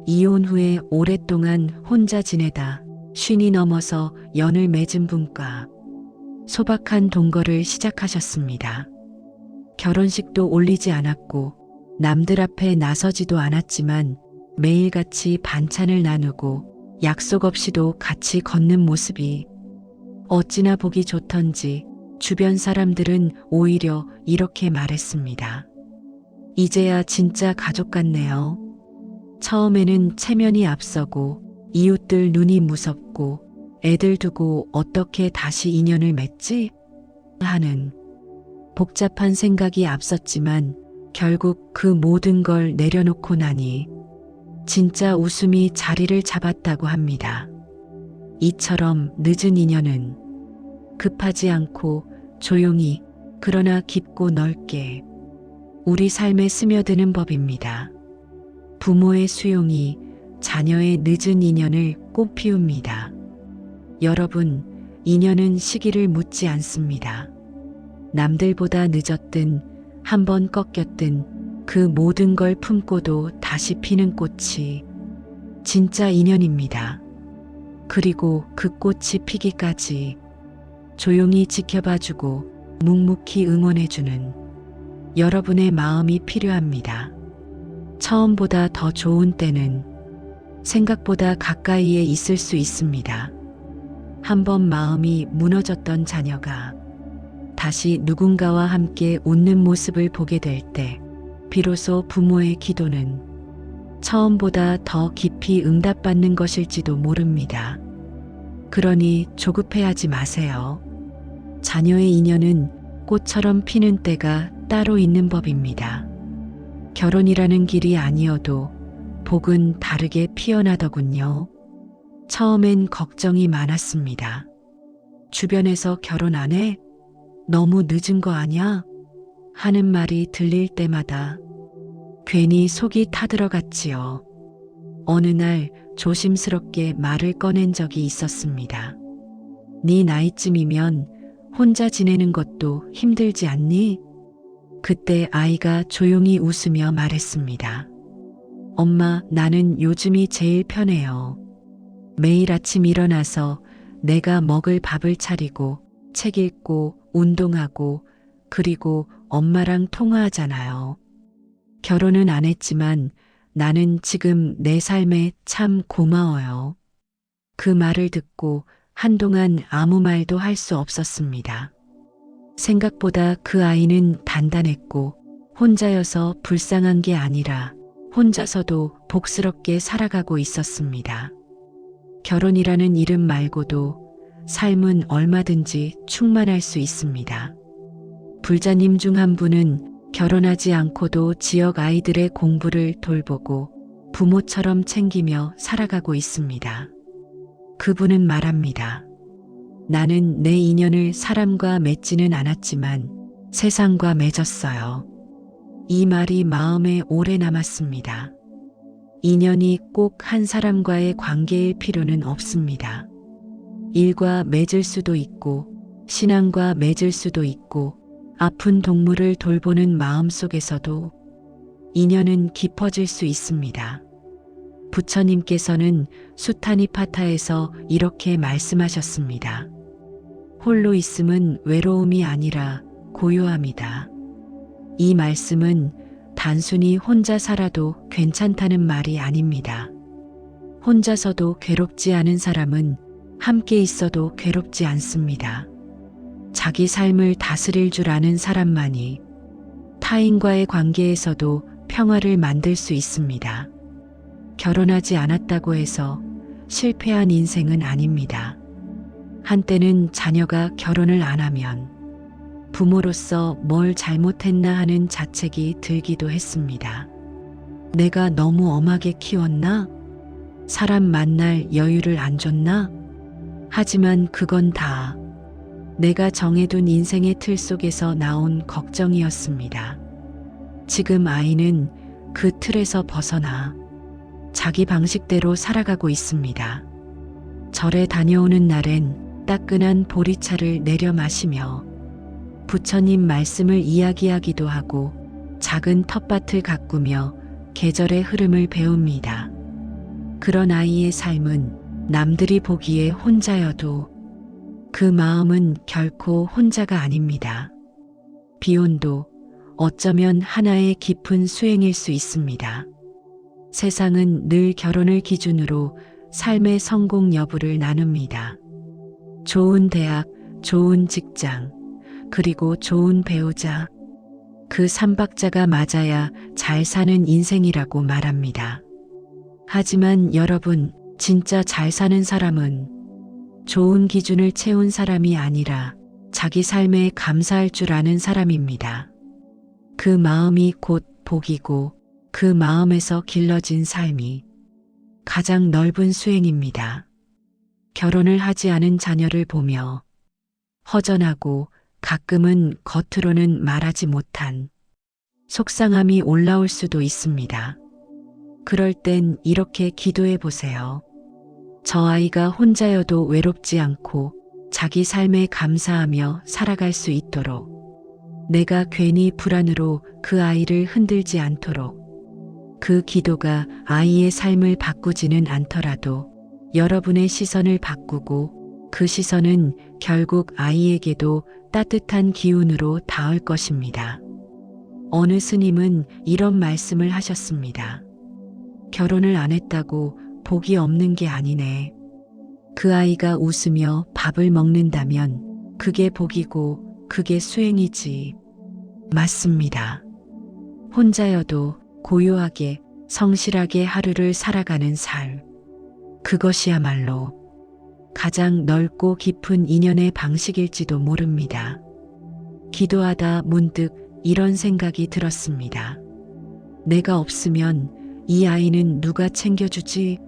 이혼 후에 오랫동안 혼자 지내다 50이 넘어서 연을 맺은 분과 소박한 동거를 시작하셨습니다. 결혼식도 올리지 않았고 남들 앞에 나서지도 않았지만 매일같이 반찬을 나누고 약속 없이도 같이 걷는 모습이 어찌나 보기 좋던지 주변 사람들은 오히려 이렇게 말했습니다. 이제야 진짜 가족 같네요. 처음에는 체면이 앞서고 이웃들 눈이 무섭고 애들 두고 어떻게 다시 인연을 맺지? 하는 복잡한 생각이 앞섰지만 결국 그 모든 걸 내려놓고 나니 진짜 웃음이 자리를 잡았다고 합니다. 이처럼 늦은 인연은 급하지 않고 조용히 그러나 깊고 넓게 우리 삶에 스며드는 법입니다. 부모의 수용이 자녀의 늦은 인연을 꽃 피웁니다. 여러분, 인연은 시기를 묻지 않습니다. 남들보다 늦었든 한 번 꺾였든 그 모든 걸 품고도 다시 피는 꽃이 진짜 인연입니다. 그리고 그 꽃이 피기까지 조용히 지켜봐주고 묵묵히 응원해주는 여러분의 마음이 필요합니다. 처음보다 더 좋은 때는 생각보다 가까이에 있을 수 있습니다. 한번 마음이 무너졌던 자녀가 다시 누군가와 함께 웃는 모습을 보게 될 때 비로소 부모의 기도는 처음보다 더 깊이 응답받는 것일지도 모릅니다. 그러니 조급해하지 마세요. 자녀의 인연은 꽃처럼 피는 때가 따로 있는 법입니다. 결혼이라는 길이 아니어도 복은 다르게 피어나더군요. 처음엔 걱정이 많았습니다. 주변에서 결혼 안 해? 너무 늦은 거 아냐? 하는 말이 들릴 때마다 괜히 속이 타들어갔지요. 어느 날 조심스럽게 말을 꺼낸 적이 있었습니다. 네 나이쯤이면 혼자 지내는 것도 힘들지 않니? 그때 아이가 조용히 웃으며 말했습니다. 엄마, 나는 요즘이 제일 편해요. 매일 아침 일어나서 내가 먹을 밥을 차리고 책 읽고 운동하고 그리고 엄마랑 통화하잖아요. 결혼은 안 했지만 나는 지금 내 삶에 참 고마워요. 그 말을 듣고 한동안 아무 말도 할 수 없었습니다. 생각보다 그 아이는 단단했고 혼자여서 불쌍한 게 아니라 혼자서도 복스럽게 살아가고 있었습니다. 결혼이라는 이름 말고도 삶은 얼마든지 충만할 수 있습니다. 불자님 중 한 분은 결혼하지 않고도 지역 아이들의 공부를 돌보고 부모처럼 챙기며 살아가고 있습니다. 그분은 말합니다. 나는 내 인연을 사람과 맺지는 않았지만 세상과 맺었어요. 이 말이 마음에 오래 남았습니다. 인연이 꼭 한 사람과의 관계일 필요는 없습니다. 일과 맺을 수도 있고 신앙과 맺을 수도 있고 아픈 동물을 돌보는 마음 속에서도 인연은 깊어질 수 있습니다. 부처님께서는 수타니파타에서 이렇게 말씀하셨습니다. 홀로 있음은 외로움이 아니라 고요함이다. 이 말씀은 단순히 혼자 살아도 괜찮다는 말이 아닙니다. 혼자서도 괴롭지 않은 사람은 함께 있어도 괴롭지 않습니다. 자기 삶을 다스릴 줄 아는 사람만이 타인과의 관계에서도 평화를 만들 수 있습니다. 결혼하지 않았다고 해서 실패한 인생은 아닙니다. 한때는 자녀가 결혼을 안 하면 부모로서 뭘 잘못했나 하는 자책이 들기도 했습니다. 내가 너무 엄하게 키웠나? 사람 만날 여유를 안 줬나? 하지만 그건 다 내가 정해둔 인생의 틀 속에서 나온 걱정이었습니다. 지금 아이는 그 틀에서 벗어나 자기 방식대로 살아가고 있습니다. 절에 다녀오는 날엔 따끈한 보리차를 내려 마시며 부처님 말씀을 이야기하기도 하고 작은 텃밭을 가꾸며 계절의 흐름을 배웁니다. 그런 아이의 삶은 남들이 보기에 혼자여도 그 마음은 결코 혼자가 아닙니다. 비혼도 어쩌면 하나의 깊은 수행일 수 있습니다. 세상은 늘 결혼을 기준으로 삶의 성공 여부를 나눕니다. 좋은 대학, 좋은 직장, 그리고 좋은 배우자, 그 삼박자가 맞아야 잘 사는 인생이라고 말합니다. 하지만 여러분, 진짜 잘 사는 사람은 좋은 기준을 채운 사람이 아니라 자기 삶에 감사할 줄 아는 사람입니다. 그 마음이 곧 복이고 그 마음에서 길러진 삶이 가장 넓은 수행입니다. 결혼을 하지 않은 자녀를 보며 허전하고 가끔은 겉으로는 말하지 못한 속상함이 올라올 수도 있습니다. 그럴 땐 이렇게 기도해 보세요. 저 아이가 혼자여도 외롭지 않고 자기 삶에 감사하며 살아갈 수 있도록, 내가 괜히 불안으로 그 아이를 흔들지 않도록, 그 기도가 아이의 삶을 바꾸지는 않더라도 여러분의 시선을 바꾸고 그 시선은 결국 아이에게도 따뜻한 기운으로 닿을 것입니다. 어느 스님은 이런 말씀을 하셨습니다. 결혼을 안 했다고 복이 없는 게 아니네. 그 아이가 웃으며 밥을 먹는다면 그게 복이고 그게 수행이지. 맞습니다. 혼자여도 고요하게 성실하게 하루를 살아가는 삶. 그것이야말로 가장 넓고 깊은 인연의 방식일지도 모릅니다. 기도하다 문득 이런 생각이 들었습니다. 내가 없으면 이 아이는 누가 챙겨주지?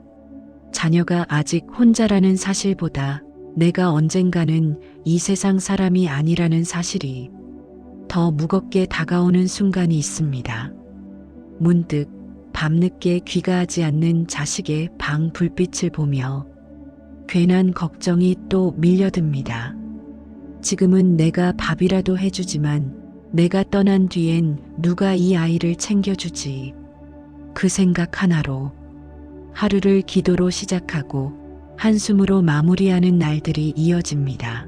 자녀가 아직 혼자라는 사실보다 내가 언젠가는 이 세상 사람이 아니라는 사실이 더 무겁게 다가오는 순간이 있습니다. 문득 밤늦게 귀가하지 않는 자식의 방 불빛을 보며 괜한 걱정이 또 밀려듭니다. 지금은 내가 밥이라도 해주지만 내가 떠난 뒤엔 누가 이 아이를 챙겨주지? 그 생각 하나로 하루를 기도로 시작하고 한숨으로 마무리하는 날들이 이어집니다.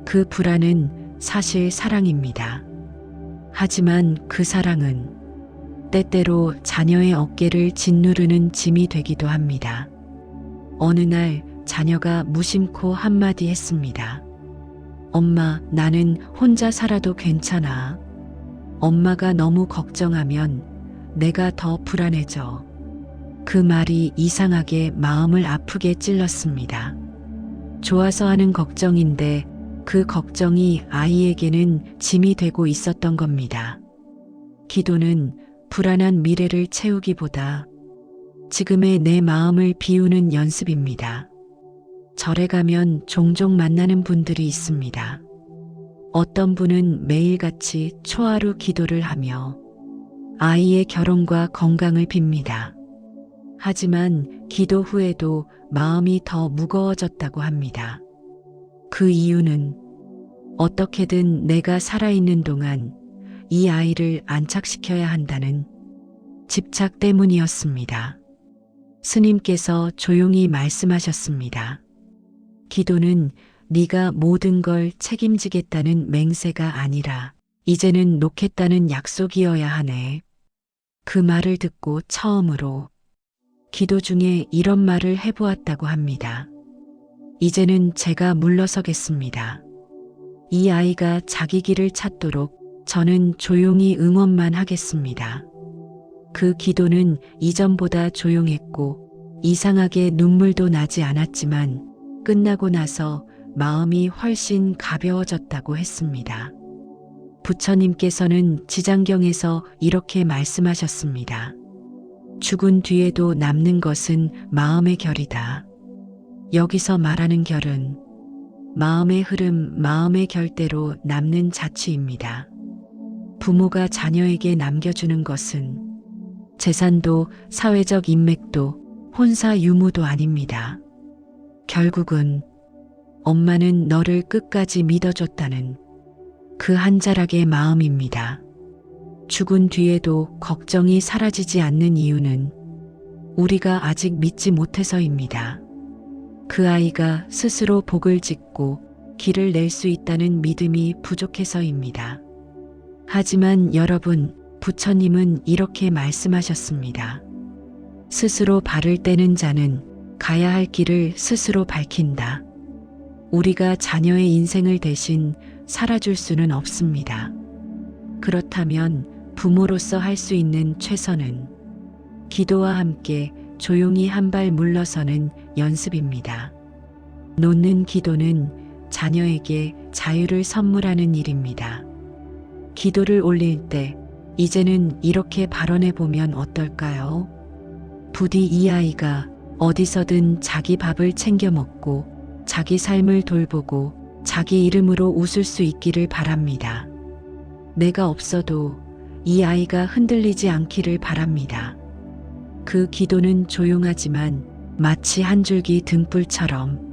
그 불안은 사실 사랑입니다. 하지만 그 사랑은 때때로 자녀의 어깨를 짓누르는 짐이 되기도 합니다. 어느 날 자녀가 무심코 한마디 했습니다. 엄마, 나는 혼자 살아도 괜찮아. 엄마가 너무 걱정하면 내가 더 불안해져. 그 말이 이상하게 마음을 아프게 찔렀습니다. 좋아서 하는 걱정인데 그 걱정이 아이에게는 짐이 되고 있었던 겁니다. 기도는 불안한 미래를 채우기보다 지금의 내 마음을 비우는 연습입니다. 절에 가면 종종 만나는 분들이 있습니다. 어떤 분은 매일같이 초하루 기도를 하며 아이의 결혼과 건강을 빕니다. 하지만 기도 후에도 마음이 더 무거워졌다고 합니다. 그 이유는 어떻게든 내가 살아있는 동안 이 아이를 안착시켜야 한다는 집착 때문이었습니다. 스님께서 조용히 말씀하셨습니다. 기도는 네가 모든 걸 책임지겠다는 맹세가 아니라 이제는 놓겠다는 약속이어야 하네. 그 말을 듣고 처음으로 기도 중에 이런 말을 해보았다고 합니다. 이제는 제가 물러서겠습니다. 이 아이가 자기 길을 찾도록 저는 조용히 응원만 하겠습니다. 그 기도는 이전보다 조용했고 이상하게 눈물도 나지 않았지만 끝나고 나서 마음이 훨씬 가벼워졌다고 했습니다. 부처님께서는 지장경에서 이렇게 말씀하셨습니다. 죽은 뒤에도 남는 것은 마음의 결이다. 여기서 말하는 결은 마음의 흐름, 마음의 결대로 남는 자취입니다. 부모가 자녀에게 남겨주는 것은 재산도 사회적 인맥도 혼사 유무도 아닙니다. 결국은 엄마는 너를 끝까지 믿어줬다는 그 한 자락의 마음입니다. 죽은 뒤에도 걱정이 사라지지 않는 이유는 우리가 아직 믿지 못해서입니다. 그 아이가 스스로 복을 짓고 길을 낼 수 있다는 믿음이 부족해서입니다. 하지만 여러분, 부처님은 이렇게 말씀하셨습니다. 스스로 발을 떼는 자는 가야 할 길을 스스로 밝힌다. 우리가 자녀의 인생을 대신 살아줄 수는 없습니다. 그렇다면 부모로서 할 수 있는 최선은 기도와 함께 조용히 한 발 물러서는 연습입니다. 놓는 기도는 자녀에게 자유를 선물하는 일입니다. 기도를 올릴 때 이제는 이렇게 발언해 보면 어떨까요? 부디 이 아이가 어디서든 자기 밥을 챙겨 먹고 자기 삶을 돌보고 자기 이름으로 웃을 수 있기를 바랍니다. 내가 없어도 이 아이가 흔들리지 않기를 바랍니다. 그 기도는 조용하지만 마치 한 줄기 등불처럼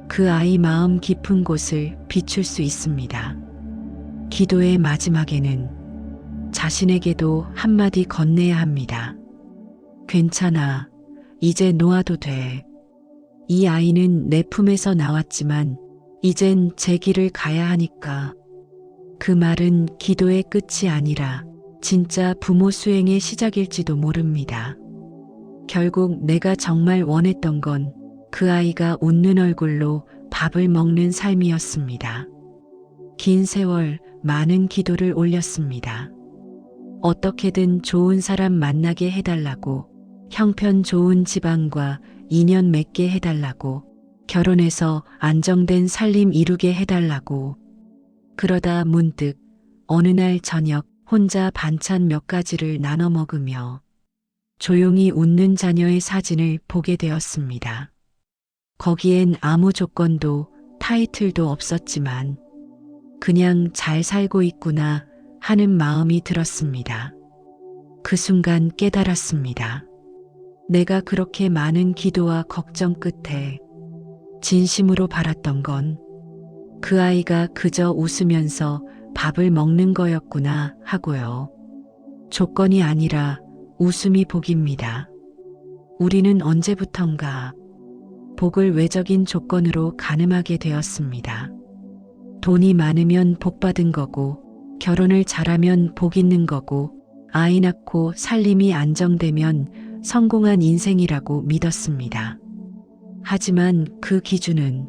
그 아이 마음 깊은 곳을 비출 수 있습니다. 기도의 마지막에는 자신에게도 한마디 건네야 합니다. 괜찮아. 이제 놓아도 돼. 이 아이는 내 품에서 나왔지만 이젠 제 길을 가야 하니까. 그 말은 기도의 끝이 아니라 진짜 부모 수행의 시작일지도 모릅니다. 결국 내가 정말 원했던 건 그 아이가 웃는 얼굴로 밥을 먹는 삶이었습니다. 긴 세월 많은 기도를 올렸습니다. 어떻게든 좋은 사람 만나게 해달라고, 형편 좋은 집안과 인연 맺게 해달라고, 결혼해서 안정된 살림 이루게 해달라고. 그러다 문득 어느 날 저녁 혼자 반찬 몇 가지를 나눠 먹으며 조용히 웃는 자녀의 사진을 보게 되었습니다. 거기엔 아무 조건도 타이틀도 없었지만 그냥 잘 살고 있구나 하는 마음이 들었습니다. 그 순간 깨달았습니다. 내가 그렇게 많은 기도와 걱정 끝에 진심으로 바랐던 건 그 아이가 그저 웃으면서 밥을 먹는 거였구나 하고요. 조건이 아니라 웃음이 복입니다. 우리는 언제부턴가 복을 외적인 조건으로 가늠하게 되었습니다. 돈이 많으면 복 받은 거고, 결혼을 잘하면 복 있는 거고, 아이 낳고 살림이 안정되면 성공한 인생이라고 믿었습니다. 하지만 그 기준은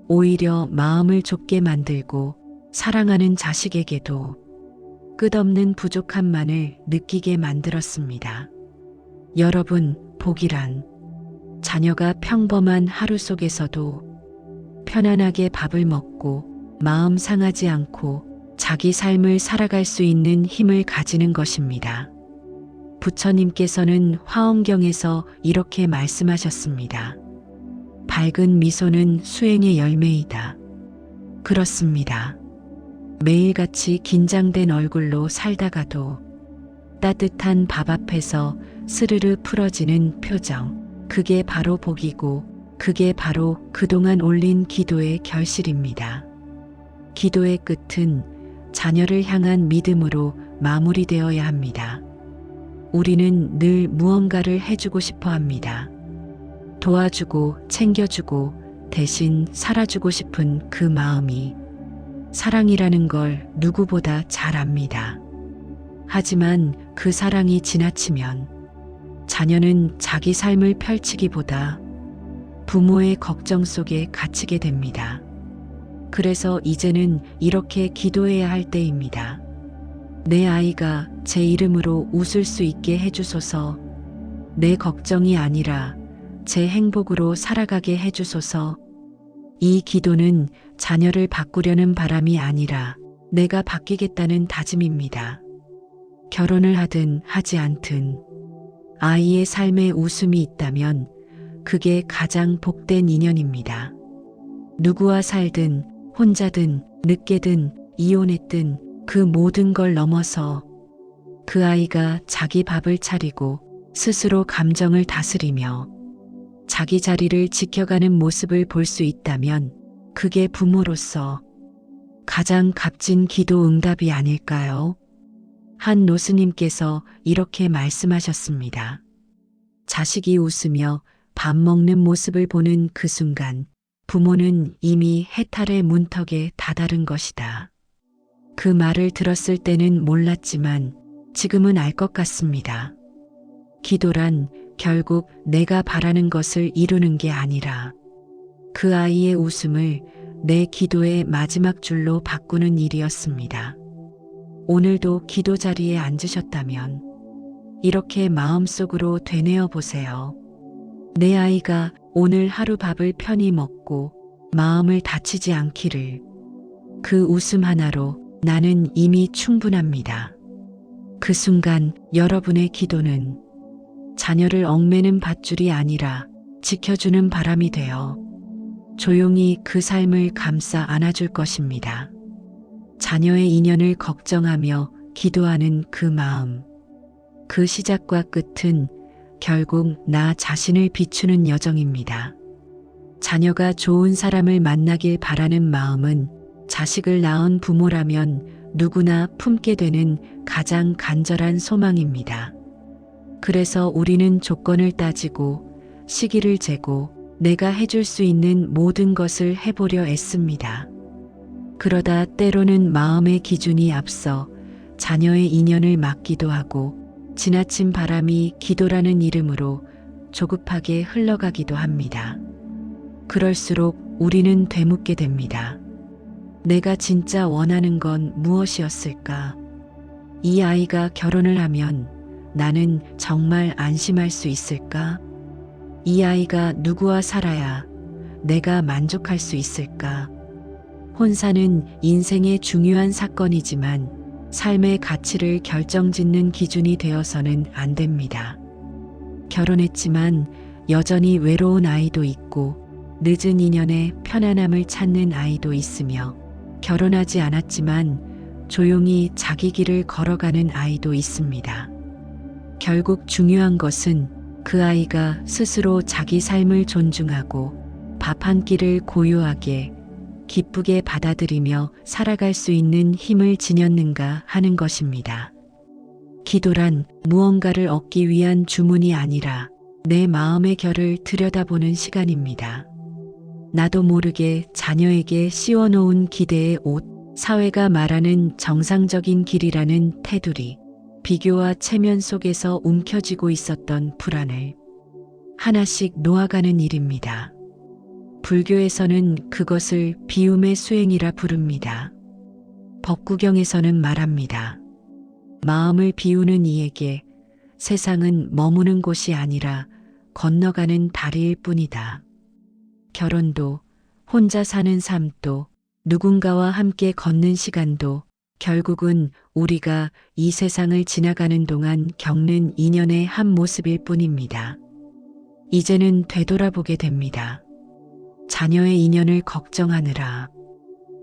오히려 마음을 좁게 만들고 사랑하는 자식에게도 끝없는 부족함만을 느끼게 만들었습니다. 여러분, 복이란 자녀가 평범한 하루 속에서도 편안하게 밥을 먹고 마음 상하지 않고 자기 삶을 살아갈 수 있는 힘을 가지는 것입니다. 부처님께서는 화엄경에서 이렇게 말씀하셨습니다. 밝은 미소는 수행의 열매이다. 그렇습니다. 매일같이 긴장된 얼굴로 살다가도 따뜻한 밥 앞에서 스르르 풀어지는 표정, 그게 바로 복이고 그게 바로 그동안 올린 기도의 결실입니다. 기도의 끝은 자녀를 향한 믿음으로 마무리되어야 합니다. 우리는 늘 무언가를 해주고 싶어 합니다. 도와주고 챙겨주고 대신 살아주고 싶은 그 마음이 사랑이라는 걸 누구보다 잘 압니다. 하지만 그 사랑이 지나치면 자녀는 자기 삶을 펼치기보다 부모의 걱정 속에 갇히게 됩니다. 그래서 이제는 이렇게 기도해야 할 때입니다. 내 아이가 제 이름으로 웃을 수 있게 해주소서. 내 걱정이 아니라 제 행복으로 살아가게 해주소서. 이 기도는 자녀를 바꾸려는 바람이 아니라 내가 바뀌겠다는 다짐입니다. 결혼을 하든 하지 않든 아이의 삶에 웃음이 있다면 그게 가장 복된 인연입니다. 누구와 살든 혼자든 늦게든 이혼했든 그 모든 걸 넘어서 그 아이가 자기 밥을 차리고 스스로 감정을 다스리며 자기 자리를 지켜가는 모습을 볼 수 있다면 그게 부모로서 가장 값진 기도 응답이 아닐까요? 한 노스님께서 이렇게 말씀하셨습니다. 자식이 웃으며 밥 먹는 모습을 보는 그 순간 부모는 이미 해탈의 문턱에 다다른 것이다. 그 말을 들었을 때는 몰랐지만 지금은 알 것 같습니다. 기도란 결국 내가 바라는 것을 이루는 게 아니라 그 아이의 웃음을 내 기도의 마지막 줄로 바꾸는 일이었습니다. 오늘도 기도 자리에 앉으셨다면 이렇게 마음속으로 되뇌어 보세요. 내 아이가 오늘 하루 밥을 편히 먹고 마음을 다치지 않기를. 그 웃음 하나로 나는 이미 충분합니다. 그 순간 여러분의 기도는 자녀를 얽매는 밧줄이 아니라 지켜주는 바람이 되어 조용히 그 삶을 감싸 안아줄 것입니다. 자녀의 인연을 걱정하며 기도하는 그 마음. 그 시작과 끝은 결국 나 자신을 비추는 여정입니다. 자녀가 좋은 사람을 만나길 바라는 마음은 자식을 낳은 부모라면 누구나 품게 되는 가장 간절한 소망입니다. 그래서 우리는 조건을 따지고 시기를 재고 내가 해줄 수 있는 모든 것을 해보려 애씁니다. 그러다 때로는 마음의 기준이 앞서 자녀의 인연을 막기도 하고 지나친 바람이 기도라는 이름으로 조급하게 흘러가기도 합니다. 그럴수록 우리는 되묻게 됩니다. 내가 진짜 원하는 건 무엇이었을까? 이 아이가 결혼을 하면 나는 정말 안심할 수 있을까? 이 아이가 누구와 살아야 내가 만족할 수 있을까? 혼사는 인생의 중요한 사건이지만 삶의 가치를 결정짓는 기준이 되어서는 안 됩니다. 결혼했지만 여전히 외로운 아이도 있고 늦은 인연에 편안함을 찾는 아이도 있으며 결혼하지 않았지만 조용히 자기 길을 걸어가는 아이도 있습니다. 결국 중요한 것은 그 아이가 스스로 자기 삶을 존중하고 밥 한 끼를 고요하게 기쁘게 받아들이며 살아갈 수 있는 힘을 지녔는가 하는 것입니다. 기도란 무언가를 얻기 위한 주문이 아니라 내 마음의 결을 들여다보는 시간입니다. 나도 모르게 자녀에게 씌워놓은 기대의 옷, 사회가 말하는 정상적인 길이라는 테두리, 비교와 체면 속에서 움켜쥐고 있었던 불안을 하나씩 놓아가는 일입니다. 불교에서는 그것을 비움의 수행이라 부릅니다. 법구경에서는 말합니다. 마음을 비우는 이에게 세상은 머무는 곳이 아니라 건너가는 다리일 뿐이다. 결혼도, 혼자 사는 삶도, 누군가와 함께 걷는 시간도 결국은 우리가 이 세상을 지나가는 동안 겪는 인연의 한 모습일 뿐입니다. 이제는 되돌아보게 됩니다. 자녀의 인연을 걱정하느라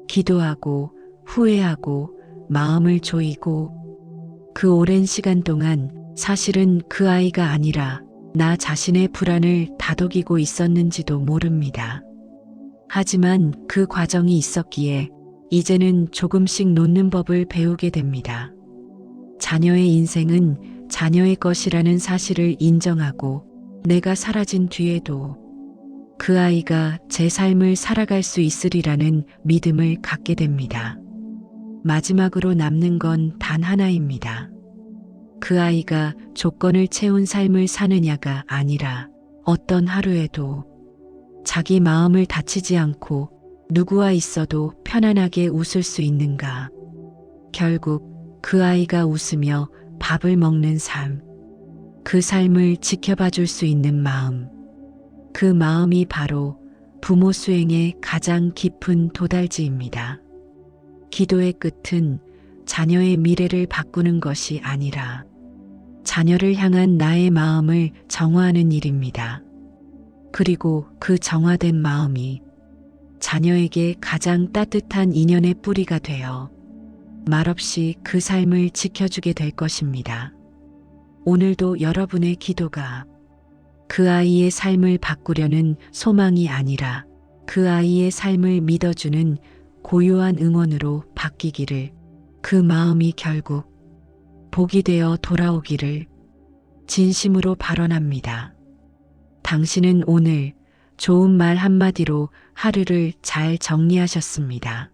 기도하고 후회하고 마음을 조이고 그 오랜 시간 동안 사실은 그 아이가 아니라 나 자신의 불안을 다독이고 있었는지도 모릅니다. 하지만 그 과정이 있었기에 이제는 조금씩 놓는 법을 배우게 됩니다. 자녀의 인생은 자녀의 것이라는 사실을 인정하고 내가 사라진 뒤에도 그 아이가 제 삶을 살아갈 수 있으리라는 믿음을 갖게 됩니다. 마지막으로 남는 건 단 하나입니다. 그 아이가 조건을 채운 삶을 사느냐가 아니라 어떤 하루에도 자기 마음을 다치지 않고 누구와 있어도 편안하게 웃을 수 있는가. 결국 그 아이가 웃으며 밥을 먹는 삶, 그 삶을 지켜봐 줄 수 있는 마음, 그 마음이 바로 부모 수행의 가장 깊은 도달지입니다. 기도의 끝은 자녀의 미래를 바꾸는 것이 아니라 자녀를 향한 나의 마음을 정화하는 일입니다. 그리고 그 정화된 마음이 자녀에게 가장 따뜻한 인연의 뿌리가 되어 말없이 그 삶을 지켜주게 될 것입니다. 오늘도 여러분의 기도가 그 아이의 삶을 바꾸려는 소망이 아니라 그 아이의 삶을 믿어주는 고요한 응원으로 바뀌기를, 그 마음이 결국 복이 되어 돌아오기를 진심으로 발언합니다. 당신은 오늘 좋은 말 한마디로 하루를 잘 정리하셨습니다.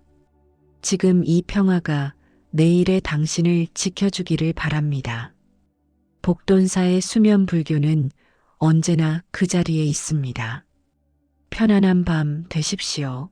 지금 이 평화가 내일의 당신을 지켜주기를 바랍니다. 복돈사의 수면 불교는 언제나 그 자리에 있습니다. 편안한 밤 되십시오.